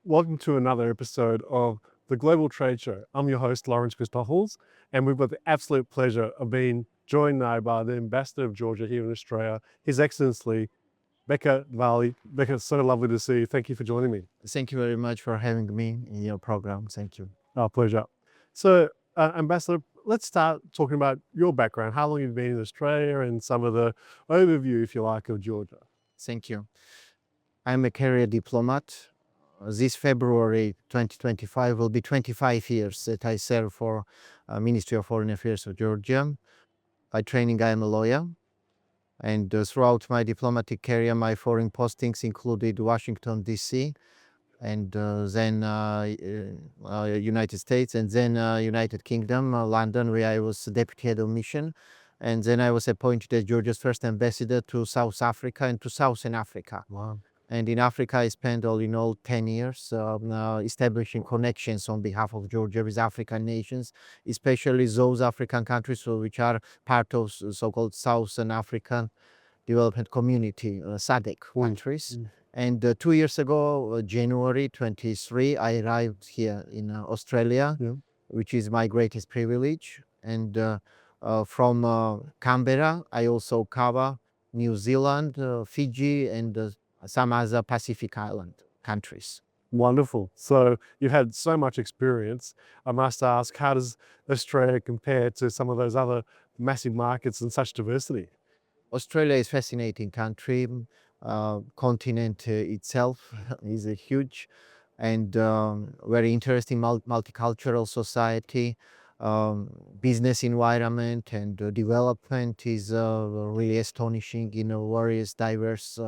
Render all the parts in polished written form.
Welcome to another episode of the Global Trade Show. I'm your host, Lawrence Christoffels, and we've got the absolute pleasure of being joined now by the Ambassador of Georgia here in Australia, His Excellency Beka Dvali. Beka, it's so lovely to see you. Thank you for joining me. Thank you very much for having me in your program. Thank you. Our pleasure. So, Ambassador, let's start talking about your background, how long you've been in Australia and some of the overview, if you like, of Georgia. Thank you. I'm a career diplomat. This February 2025 will be 25 years that I serve for Ministry of Foreign Affairs of Georgia. By training, I am a lawyer. And throughout my diplomatic career, my foreign postings included Washington, D.C., and then United States, and then United Kingdom, London, where I was deputy head of mission. And then I was appointed as Georgia's first ambassador to South Africa and to Southern Africa. Wow. And in Africa, I spent all in all 10 years establishing connections on behalf of Georgia with African nations, especially those African countries which are part of so-called Southern African Development Community, SADC countries. And 2 years ago, January 23, I arrived here in Australia, which is my greatest privilege. And from Canberra, I also cover New Zealand, Fiji, and some other Pacific Island countries. Wonderful. So you've had so much experience. I must ask, how does Australia compare to some of those other massive markets and such diversity? Australia is a fascinating country. Continent itself is a huge and very interesting multicultural society. Business environment and development is really astonishing in various diverse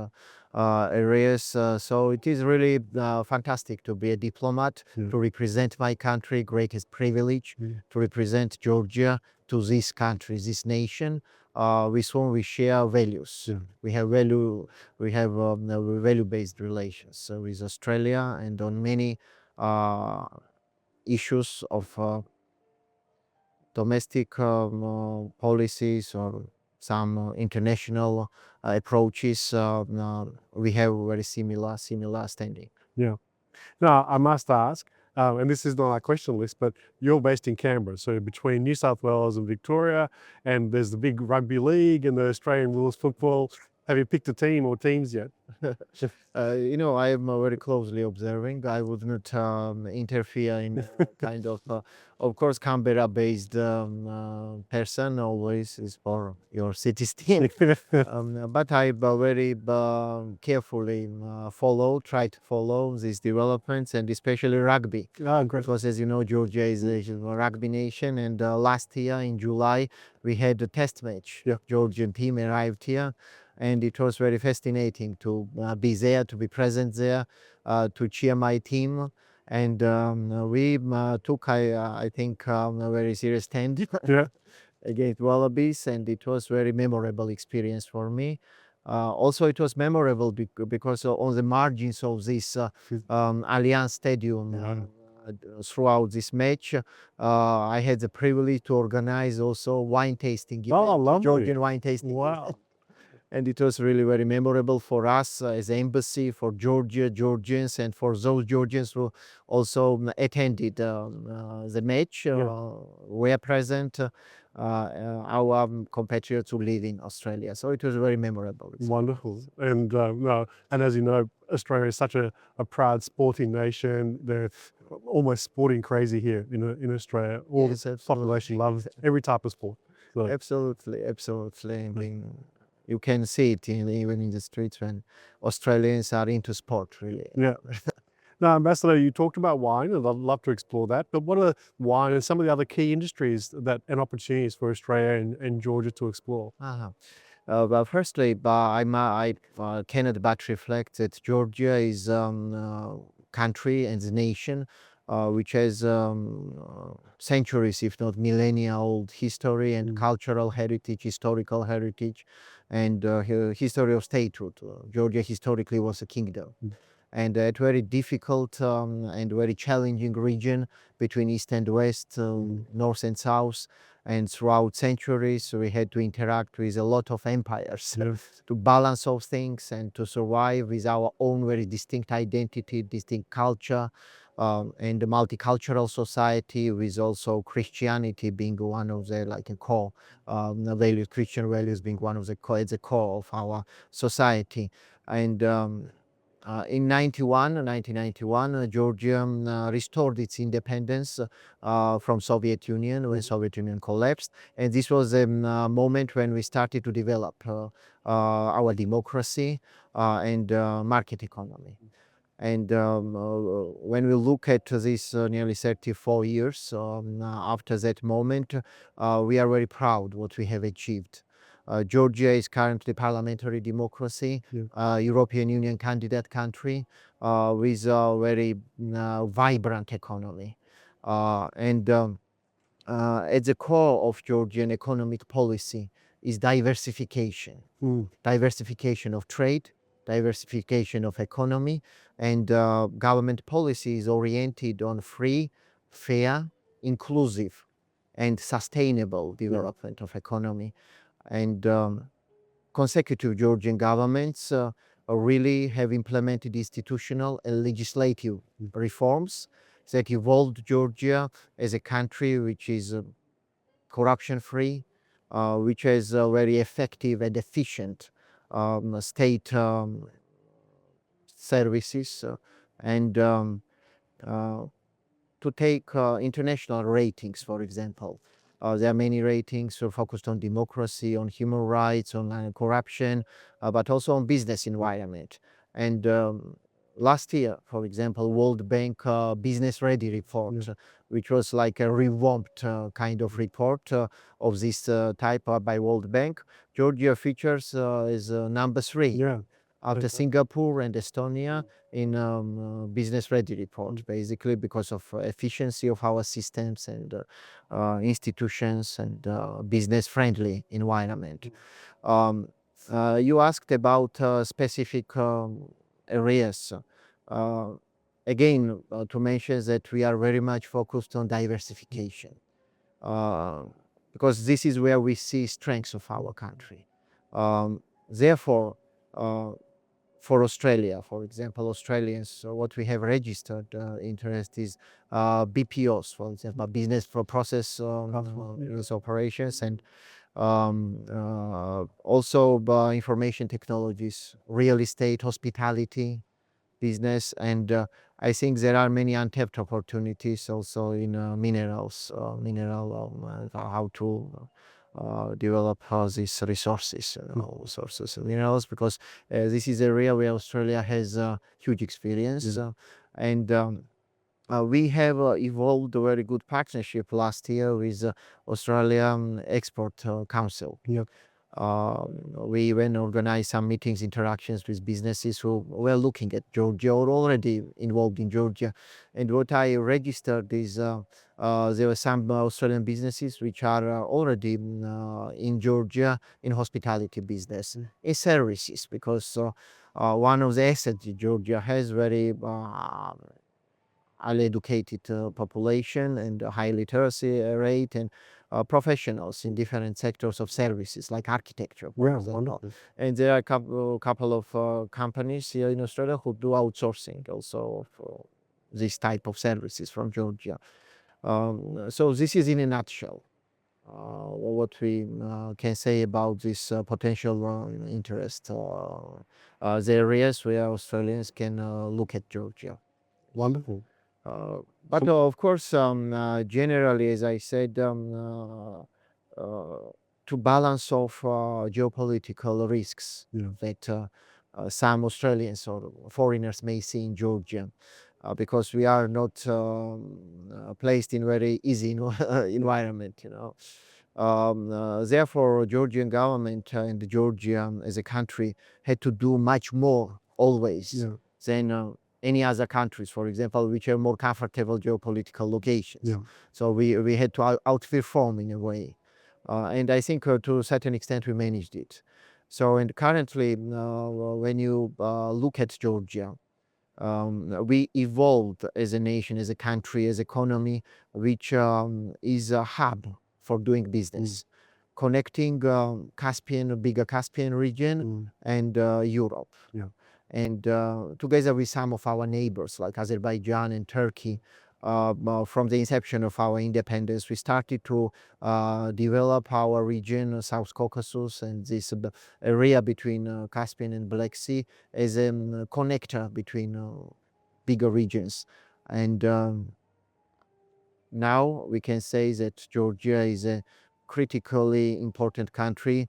areas. So it is really fantastic to be a diplomat, to represent my country, greatest privilege, to represent Georgia to this country, this nation, with whom we share values. We have value-based relations with Australia, and on many issues of domestic policies or some international approaches, we have very similar standing. Yeah. Now, I must ask, and this is not our question list, but you're based in Canberra, so between New South Wales and Victoria, and there's the big rugby league and the Australian rules football. Have you picked a team or teams yet? I am very closely observing. I would not interfere in kind of course, Canberra-based person always is for your city's team. But I very carefully try to follow these developments, and especially rugby. Great. Because as you know, Georgia is a rugby nation, and last year in July, we had a test match. Georgian team arrived here. And it was very fascinating to be there, to be present there, to cheer my team. And we took, I think, a very serious stand against Wallabies, and it was very memorable experience for me. Also, it was memorable because on the margins of this Allianz Stadium, throughout this match, I had the privilege to organize also wine tasting event, lovely. Georgian wine tasting. Wow. And it was really very memorable for us as embassy, for Georgia, Georgians, and for those Georgians who also attended the match, were present, our compatriots who live in Australia. So it was very memorable. Wonderful. And and as you know, Australia is such a proud sporting nation. They're almost sporting crazy here in Australia. All the population loves every type of sport. So. Absolutely. I mean, you can see it even in the streets when Australians are into sport, really. Yeah. Now, Ambassador, you talked about wine, and I'd love to explore that. But what are wine and some of the other key industries and opportunities for Australia and Georgia to explore? Well, firstly, I cannot but reflect that Georgia is a country and a nation which has centuries, if not millennia-old history and cultural heritage, historical heritage, and history of statehood. Georgia historically was a kingdom. And a very difficult and very challenging region between East and West, North and South. And throughout centuries, we had to interact with a lot of empires Yes. to balance those things and to survive with our own very distinct identity, distinct culture, and a multicultural society, with also Christianity being one of the like a core values, Christian values being one of the core, at the core of our society. And in 1991, Georgia restored its independence from Soviet Union when Soviet Union collapsed, and this was a moment when we started to develop our democracy and market economy. And when we look at this nearly 34 years after that moment, we are very proud what we have achieved. Georgia is currently parliamentary democracy, European Union candidate country with a very vibrant economy. At the core of Georgian economic policy is diversification. Diversification of trade, diversification of economy, and government policy is oriented on free, fair, inclusive, and sustainable development of economy. And consecutive Georgian governments really have implemented institutional and legislative reforms that evolved Georgia as a country which is corruption-free, which has very effective and efficient state services, and uh, to take international ratings, for example. There are many ratings focused on democracy, on human rights, on corruption, but also on business environment. And last year, for example, World Bank Business Ready report, which was like a revamped kind of report of this type by World Bank. Georgia features is number 3. Yeah. After Singapore and Estonia in business ready report, basically because of efficiency of our systems and institutions and business friendly environment. You asked about specific areas. Again, to mention that we are very much focused on diversification because this is where we see strengths of our country. Therefore, for Australia, for example, Australians, what we have registered interest is BPOs, for example, business for process operations, and also information technologies, real estate, hospitality, business, and I think there are many untapped opportunities also in minerals, how to develop these resources, sources of minerals, because this is an area where Australia has huge experience. And we have evolved a very good partnership last year with Australian Export Council. We even organized some meetings, interactions with businesses who were looking at Georgia or already involved in Georgia. And what I registered is there were some Australian businesses which are already in Georgia in hospitality business, in services, because one of the assets Georgia has very highly educated population and a high literacy rate, and professionals in different sectors of services like architecture, for example. And there are a couple of companies here in Australia who do outsourcing also for this type of services from Georgia. So this is in a nutshell what we can say about this potential interest, the areas where Australians can look at Georgia. Wonderful. But of course, generally, as I said, to balance off geopolitical risks that some Australians or foreigners may see in Georgia, because we are not placed in very easy environment, therefore, Georgian government and Georgia as a country had to do much more always than any other countries, for example, which have more comfortable geopolitical locations. So we had to outperform in a way. And I think to a certain extent we managed it. So, and currently, when you look at Georgia, we evolved as a nation, as a country, as economy, which is a hub for doing business, connecting bigger Caspian region and Europe. Yeah. And together with some of our neighbors like Azerbaijan and Turkey, from the inception of our independence, we started to develop our region, South Caucasus, and this area between Caspian and Black Sea as a connector between bigger regions. And now we can say that Georgia is a critically important country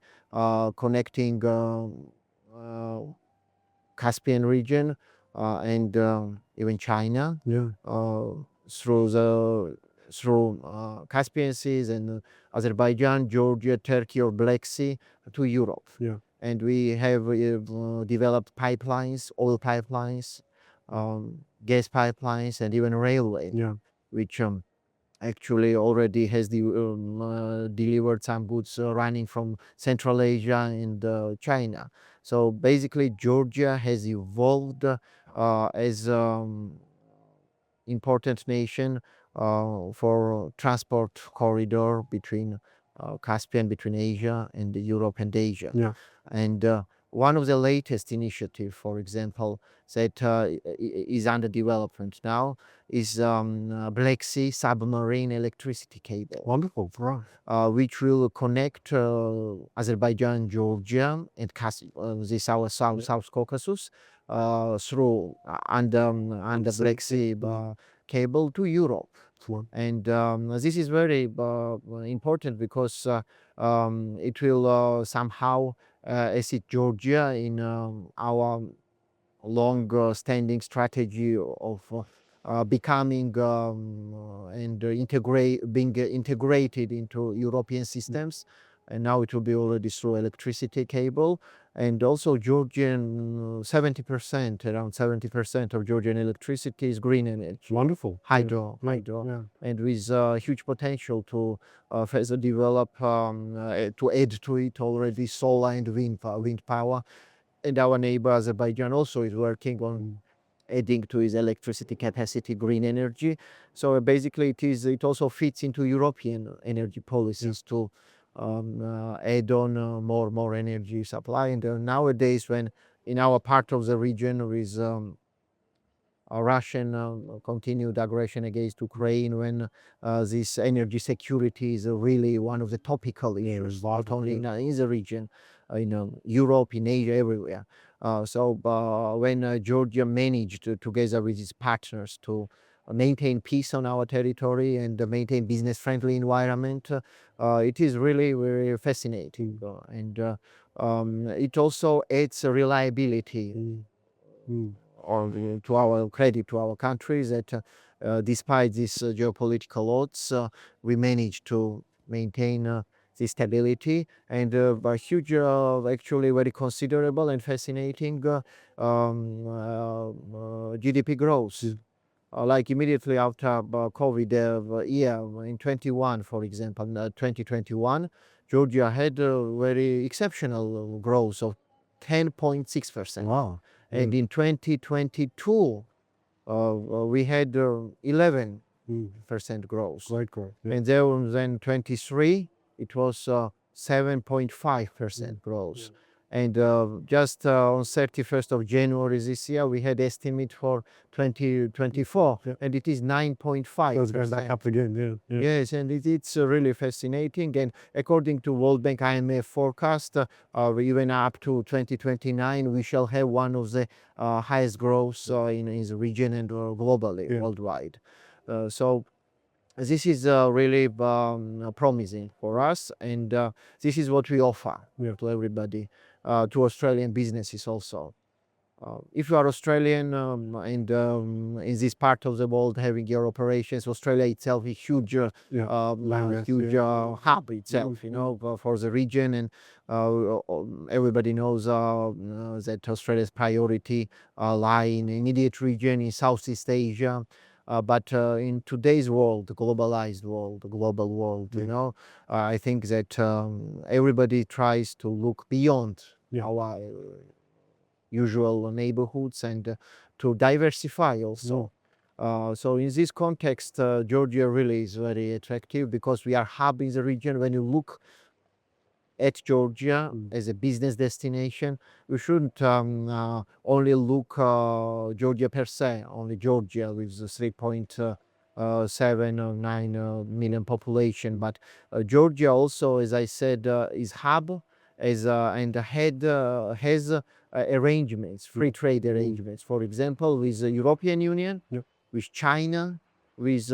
connecting Caspian region and even China through Caspian Seas and Azerbaijan, Georgia, Turkey, or Black Sea to Europe. Yeah. And we have developed pipelines, oil pipelines, gas pipelines, and even railway, which actually already has delivered some goods running from Central Asia and China. So basically, Georgia has evolved as important nation for transport corridor between Caspian, between Asia and Europe and Asia. Yeah. And one of the latest initiatives, for example, that is under development now is Black Sea submarine electricity cable. Wonderful, right. Which will connect Azerbaijan, Georgia, and this our South Caucasus through under Black Sea cable to Europe. And this is very important because it will somehow assist Georgia in our long-standing strategy of becoming and being integrated into European systems. And now it will be already through electricity cable. And also Georgian, 70%, around 70% of Georgian electricity is green energy. Wonderful. Hydro. Yeah. And with huge potential to further develop, to add to it already solar and wind power. And our neighbor Azerbaijan also is working on adding to his electricity capacity green energy. So basically it also fits into European energy policies to add on more energy supply. And nowadays, when in our part of the region with Russian continued aggression against Ukraine, when this energy security is really one of the topical areas, not only in the region, in Europe, in Asia, everywhere. So when Georgia managed together with its partners to maintain peace on our territory and maintain business-friendly environment, it is really very fascinating. And it also adds reliability to our credit to our countries that despite these geopolitical odds, we managed to maintain this stability and a huge, actually very considerable and fascinating GDP growth. Like immediately after COVID year in 21, for example, 2021, Georgia had a very exceptional growth of 10.6%. Wow. And in 2022, we had 11% growth. Great growth. And then 23, it was 7.5% growth. And just on 31st of January this year, we had estimate for 2024, and it is 9.5%. So it's going back up again, Yes, and it's really fascinating. And according to World Bank IMF forecast, even up to 2029, we shall have one of the highest growths in the region and globally, worldwide. So this is really promising for us, and this is what we offer to everybody, to Australian businesses also. If you are Australian and in this part of the world having your operations, Australia itself is huge, huge hub itself, you know, for the region, and everybody knows that Australia's priority lie in the immediate region in Southeast Asia. But in today's world, the globalized world, the global world, you know, I think that everybody tries to look beyond our usual neighborhoods and to diversify also So in this context, Georgia really is very attractive because we are hub in the region. When you look at Georgia as a business destination, you shouldn't only look Georgia per se, only Georgia with the 3.7 or 9 million population. But Georgia also, as I said, is hub and has arrangements, free trade arrangements, for example, with the European Union, with China, with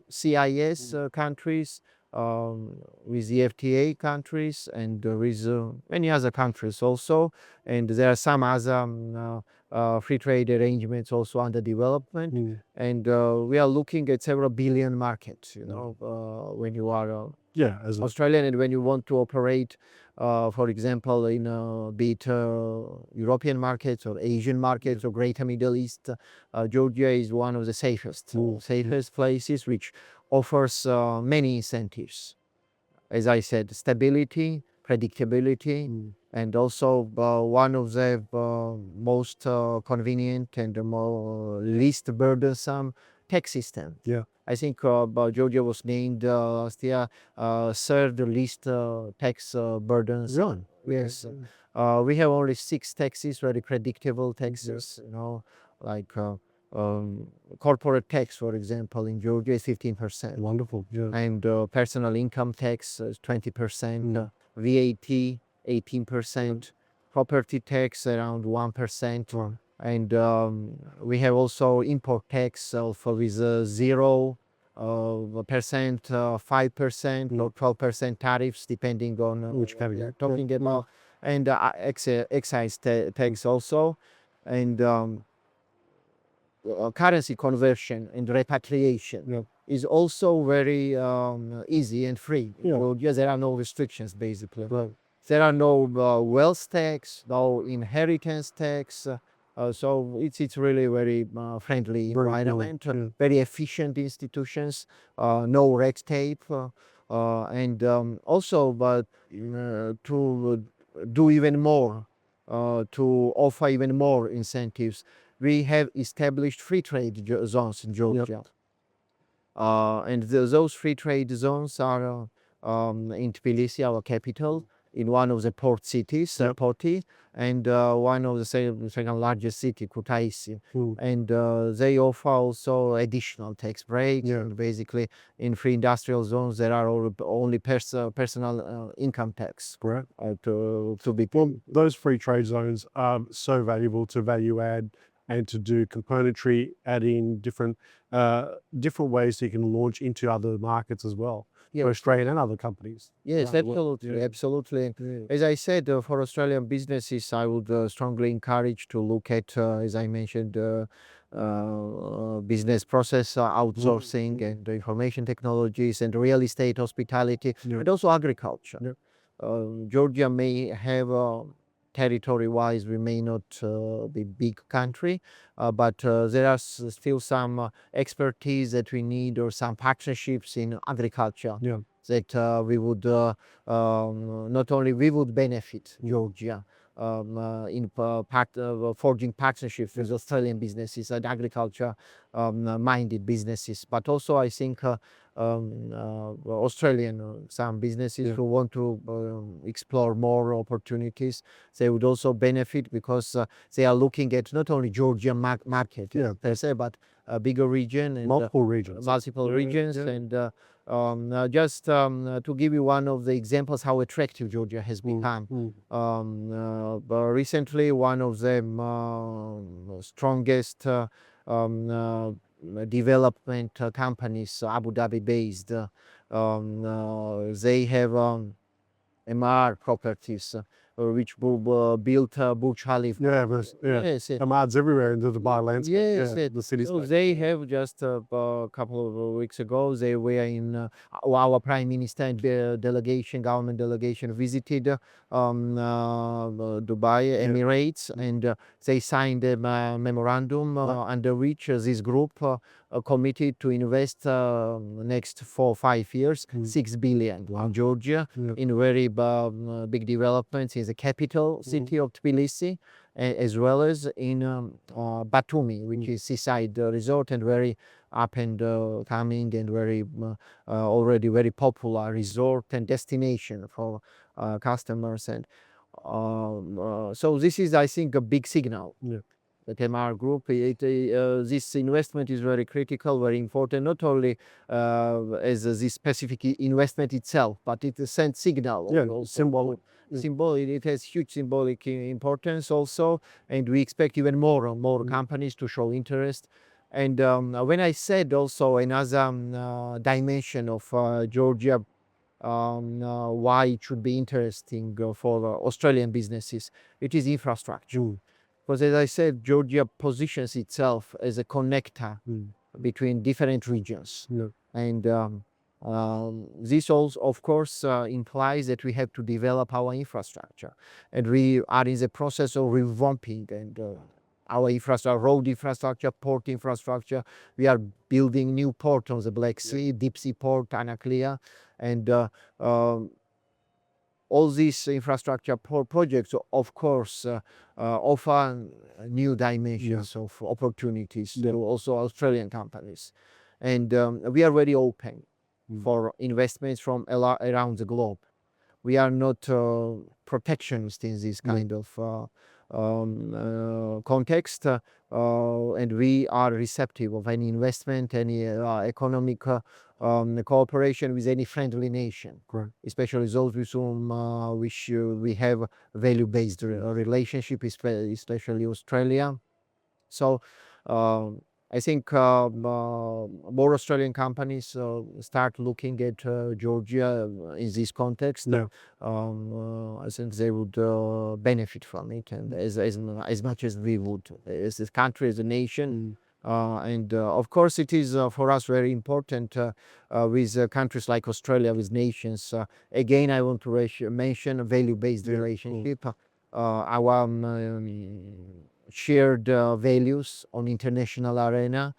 CIS countries, with the FTA countries, and with many other countries also. And there are some other free trade arrangements also under development. And we are looking at several billion markets, when you are as Australian and when you want to operate, for example, in be it European markets or Asian markets or Greater Middle East, Georgia is one of the safest places, which offers many incentives. As I said, stability, predictability, and also one of the most convenient and least burdensome tax system. I think Georgia was named last year third least tax burden zone. Yes. We have only 6 taxes, very predictable taxes, like corporate tax, for example, in Georgia is 15%. Wonderful. And personal income tax is 20%, VAT 18%, property tax around 1%. And we have also import tax with 0%, 5%, or 12% tariffs, depending on which country you're talking about, and excise tax also, and currency conversion and repatriation is also very easy and free. There are no restrictions, basically. There are no wealth tax, no inheritance tax. So it's really very friendly environment, very efficient institutions, no red tape, and also to do even more, to offer even more incentives. We have established free trade zones in Georgia. And those free trade zones are in Tbilisi, our capital, in one of the port cities, Poti, and one of the second largest city, Kutaisi. And they offer also additional tax breaks. And basically, in free industrial zones, there are only personal income tax to be paid. Those free trade zones are so valuable to value add and to do componentry, add in different ways so you can launch into other markets as well, for Australian and other companies. Yes, absolutely, absolutely. As I said, for Australian businesses, I would strongly encourage to look at, as I mentioned, business process outsourcing and information technologies and real estate, hospitality, and also agriculture. Georgia may have territory-wise, we may not be big country, but there are still some expertise that we need, or some partnerships in agriculture that we would not only we would benefit Georgia in forging partnerships with Australian businesses and agriculture minded businesses, but also I think Australian some businesses who want to explore more opportunities, they would also benefit because they are looking at not only Georgian market per se, but a bigger region and multiple regions. And just to give you one of the examples how attractive Georgia has become. Recently, one of the strongest development companies, Abu Dhabi based, they have MR properties which built Burj Khalifa. Yes. Ahmad's everywhere in the Dubai landscape. The city. So they have just a couple of weeks ago, they were in our Prime Minister and government delegation visited Dubai, Emirates, and they signed a memorandum under which this group committed to invest next 4 or 5 years, 6 billion in Georgia, in very big developments in the capital city of Tbilisi, as well as in Batumi, which is seaside resort and very up and coming and very already very popular resort and destination for customers. And so this is, I think, a big signal. The Temar Group, this investment is very critical, very important, not only as this specific investment itself, but it sends signal. It has huge symbolic importance also, and we expect even more companies to show interest. And when I said also another dimension of Georgia, why it should be interesting for Australian businesses, it is infrastructure. Because as I said, Georgia positions itself as a connector between different regions. And this also, of course, implies that we have to develop our infrastructure. And we are in the process of revamping and our infrastructure, road infrastructure, port infrastructure. We are building new port on the Black Sea, deep sea port, Anaklia. And all these infrastructure projects, of course, offer new dimensions of opportunities to also Australian companies. And we are very open for investments from around the globe. We are not protectionist in this kind of context, and we are receptive of any investment, any economic cooperation with any friendly nation, especially those with whom we have value-based relationship, especially Australia. So I think more Australian companies start looking at Georgia in this context. I think they would benefit from it, and as much as we would, as a country, as a nation. And of course, it is for us very important with countries like Australia, with nations. Again, I want to mention a value-based relationship. Our shared values on international arena,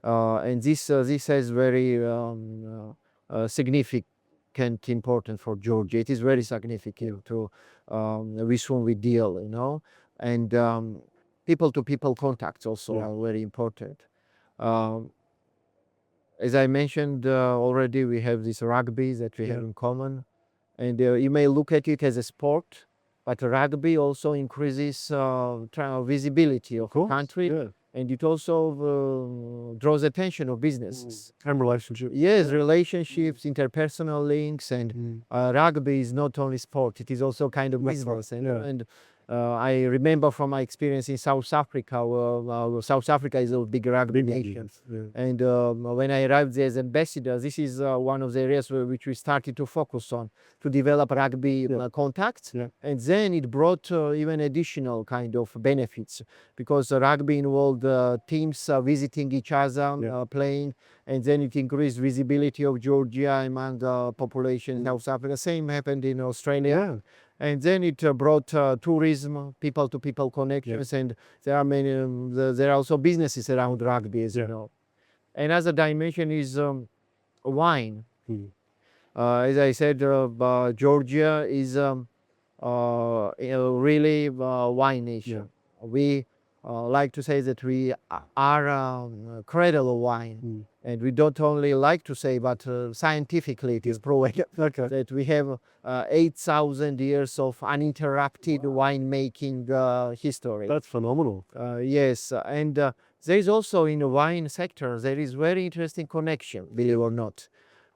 and this has very significant importance for Georgia. It is very significant to with whom we deal, and people-to-people contacts also are very important. As I mentioned already, we have this rugby that we have in common, and you may look at it as a sport, but rugby also increases visibility of the country, and it also draws attention of businesses. And relationships. Yes, relationships, interpersonal links, and rugby is not only sport, it is also kind of business. And I remember from my experience in South Africa, South Africa is a big rugby nation. And when I arrived there as ambassador, this is one of the areas which we started to focus on, to develop rugby contacts. And then it brought even additional kind of benefits, because rugby involved teams visiting each other, playing, and then it increased visibility of Georgia among the population in South Africa. Same happened in Australia. And then it brought tourism, people-to-people connections, and there are many. There are also businesses around rugby, as you know. Another dimension is wine. As I said, Georgia is really wine nation. We like to say that we are a cradle of wine. And we don't only like to say, but scientifically it is proven that we have 8,000 years of uninterrupted winemaking history. That's phenomenal. Yes, and there is also in the wine sector, there is very interesting connection, believe it or not.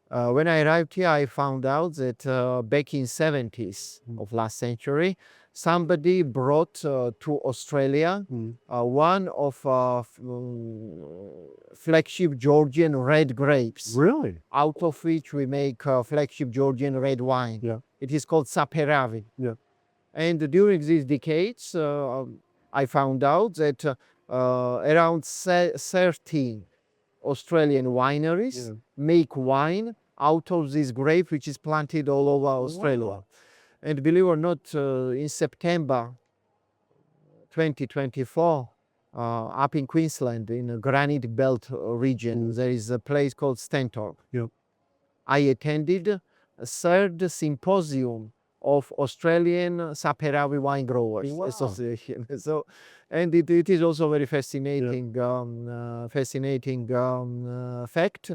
When I arrived here, I found out that back in 70s of last century, somebody brought to Australia one of flagship Georgian red grapes. Really? Out of which we make flagship Georgian red wine. It is called Saperavi. And during these decades, I found out that around 13 Australian wineries make wine out of this grape, which is planted all over Australia. And believe it or not, in September 2024, up in Queensland, in the Granite Belt region. There is a place called Stentor. Yep. I attended a third symposium of Australian Saperavi Wine Growers Wow. Association. So, and it is also very fascinating, fact.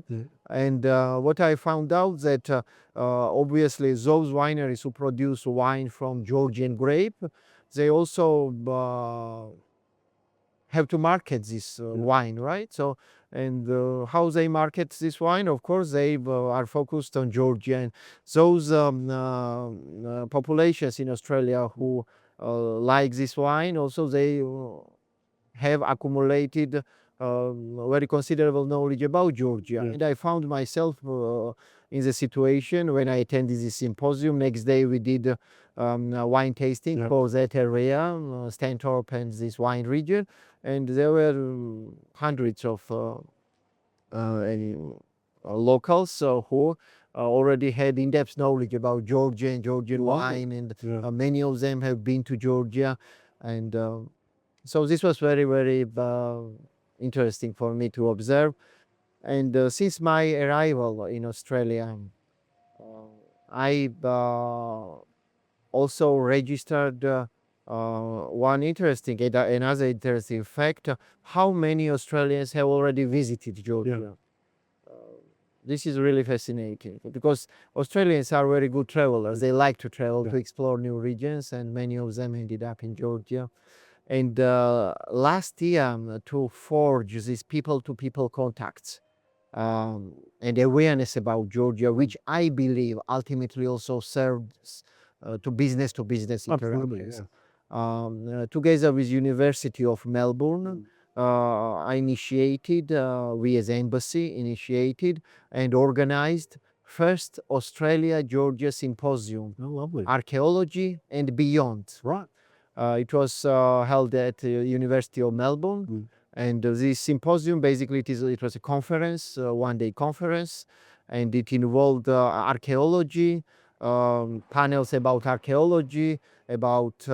And what I found out that obviously those wineries who produce wine from Georgian grape, they also have to market this wine, right? So, and how they market this wine, of course, they are focused on Georgia. And those populations in Australia who like this wine, also they have accumulated very considerable knowledge about Georgia. And I found myself in the situation when I attended this symposium. Next day we did a wine tasting for that area, Stanthorpe and this wine region. And there were hundreds of locals who already had in-depth knowledge about Georgia and Georgian wine. And many of them have been to Georgia. And so this was very, very interesting for me to observe. And since my arrival in Australia, I also registered another interesting fact: how many Australians have already visited Georgia. This is really fascinating because Australians are very good travelers. They like to travel to explore new regions, and many of them ended up in Georgia. And last year, to forge these people-to-people contacts and awareness about Georgia, which I believe ultimately also serves to business-to-business interactions. Together with University of Melbourne, I initiated, we as embassy initiated and organized first Australia-Georgia Symposium, Archaeology and Beyond. Right. It was held at University of Melbourne. And this symposium, basically it was a conference, one-day conference, and it involved archaeology, panels about archaeology, about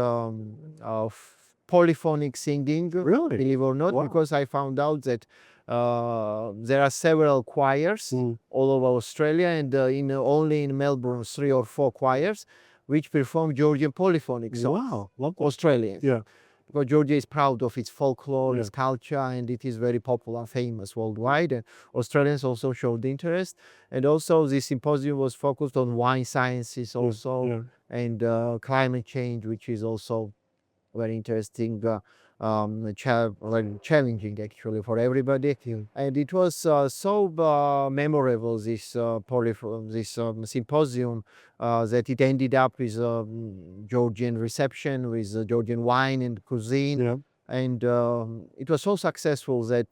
polyphonic singing, Really? believe it or not, because I found out that there are several choirs all over Australia, and only in Melbourne 3 or 4 choirs which perform Georgian polyphonic songs. Wow. Australians. Yeah. Because Georgia is proud of its folklore, its culture, and it is very popular, famous worldwide. And Australians also showed interest. And also the symposium was focused on wine sciences also, and climate change, which is also very interesting, very challenging actually for everybody. And it was so memorable, this symposium, that it ended up with Georgian reception, with Georgian wine and cuisine. And it was so successful that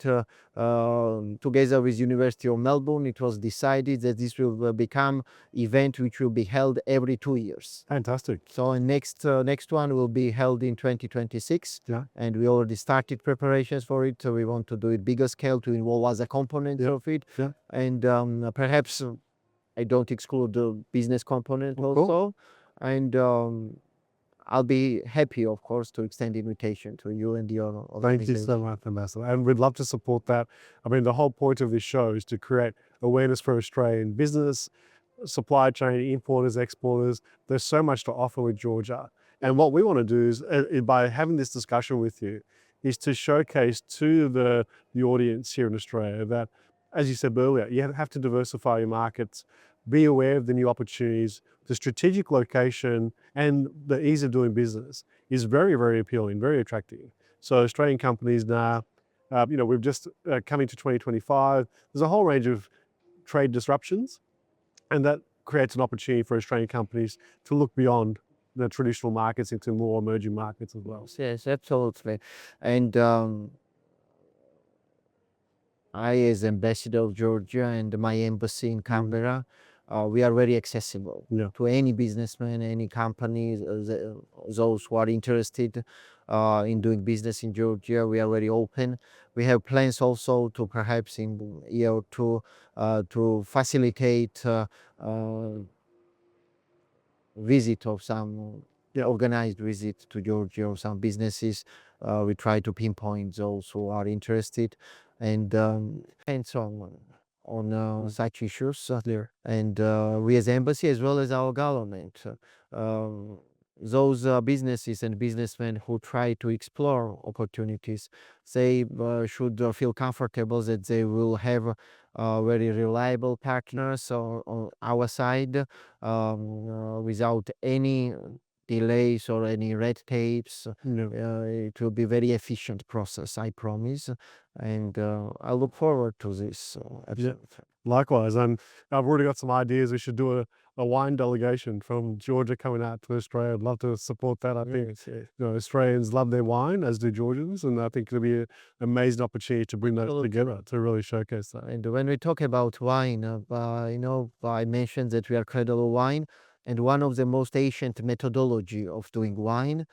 together with University of Melbourne, it was decided that this will become event which will be held every 2 years. Fantastic. So next one will be held in 2026. And we already started preparations for it. So we want to do it bigger scale to involve other components of it. And perhaps I don't exclude the business component also. And I'll be happy, of course, to extend invitation to you and your organization. Thank you so much, Ambassador. And we'd love to support that. I mean, the whole point of this show is to create awareness for Australian business, supply chain, importers, exporters. There's so much to offer with Georgia. And what we want to do is, by having this discussion with you, is to showcase to the audience here in Australia that, as you said earlier, you have to diversify your markets, be aware of the new opportunities. The strategic location and the ease of doing business is very, very appealing, very attractive. So Australian companies now, we've just coming to 2025, there's a whole range of trade disruptions, and that creates an opportunity for Australian companies to look beyond the traditional markets into more emerging markets as well. Yes, absolutely. And I, as ambassador of Georgia and my embassy in Canberra, we are very accessible to any businessman, any company, those who are interested in doing business in Georgia. We are very open. We have plans also to perhaps in a year or two to facilitate visit of some organized visit to Georgia of some businesses we try to pinpoint those who are interested and hands on such issues. And we as embassy as well as our government, those businesses and businessmen who try to explore opportunities, they should feel comfortable that they will have very reliable partners on our side, without any delays or any red tapes. It will be very efficient process, I promise. And I look forward to this. Absolutely. Likewise, and I've already got some ideas. We should do a wine delegation from Georgia coming out to Australia. I'd love to support that. I think Australians love their wine, as do Georgians, and I think it'll be an amazing opportunity to bring that together to really showcase that. And when we talk about wine, I mentioned that we are cradle of wine, and one of the most ancient methodology of doing wine,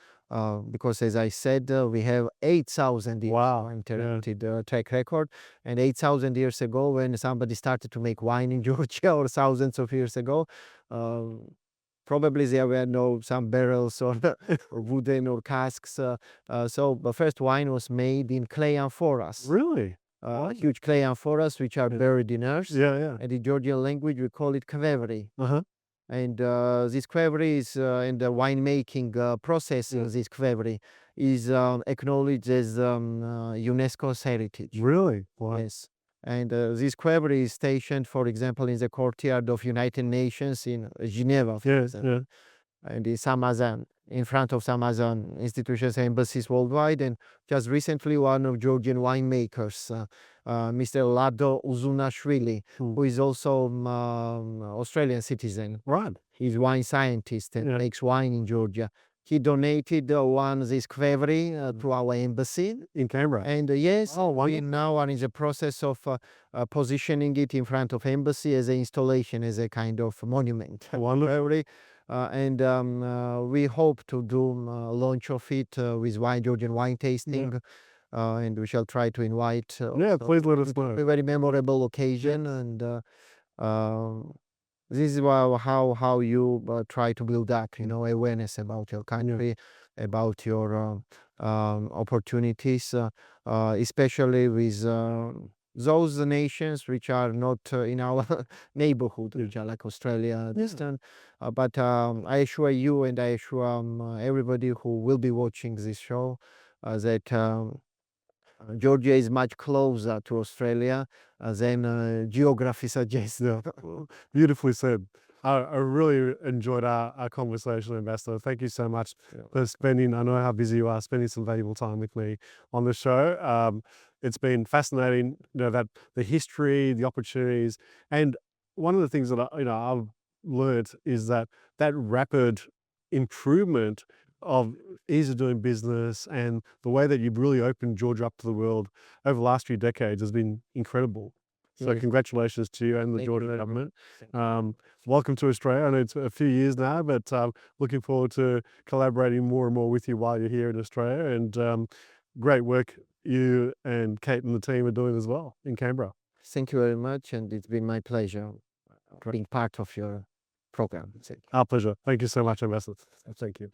because as I said, we have 8,000 years uninterrupted track record, and 8,000 years ago, when somebody started to make wine in Georgia, or thousands of years ago, probably there were some barrels or wooden or casks. So the first wine was made in clay amphoras. Really? Huge clay amphoras which are buried in earth. Yeah. And in Georgian language we call it kvevari. And this kvevari is in the winemaking process. This kvevari is acknowledged as UNESCO's heritage. Really? Wow. Yes. And this kvevari is stationed, for example, in the courtyard of United Nations in Geneva. And in Samazan, in front of Samazan institutions and embassies worldwide. And just recently, one of Georgian winemakers, Mr. Lado Uzunashvili, who is also Australian citizen. Right. He's wine scientist and makes wine in Georgia. He donated this kvevari to our embassy in Canberra. And yes, we now are in the process of positioning it in front of embassy as an installation, as a kind of monument. Wonderful. And we hope to do launch of it with Georgian wine tasting. And we shall try to invite. Please let us know. A very memorable occasion, and this is how you try to build up, awareness about your country, about your opportunities, especially with those nations which are not in our neighborhood, which are like Australia, distant. But I assure you, and I assure everybody who will be watching this show, that Georgia is much closer to Australia than geography suggests. Beautifully said. I really enjoyed our conversation, Ambassador. Thank you so much for spending, I know how busy you are, spending some valuable time with me on the show. It's been fascinating, that the history, the opportunities, and one of the things that I've learned is that rapid improvement of ease of doing business and the way that you've really opened Georgia up to the world over the last few decades has been incredible. So congratulations to you and the Georgian government. Welcome to Australia. I know it's a few years now, but looking forward to collaborating more and more with you while you're here in Australia. And great work you and Kate and the team are doing as well in Canberra. Thank you very much, and it's been my pleasure being part of your program. Our pleasure. Thank you so much, Ambassador. Thank you.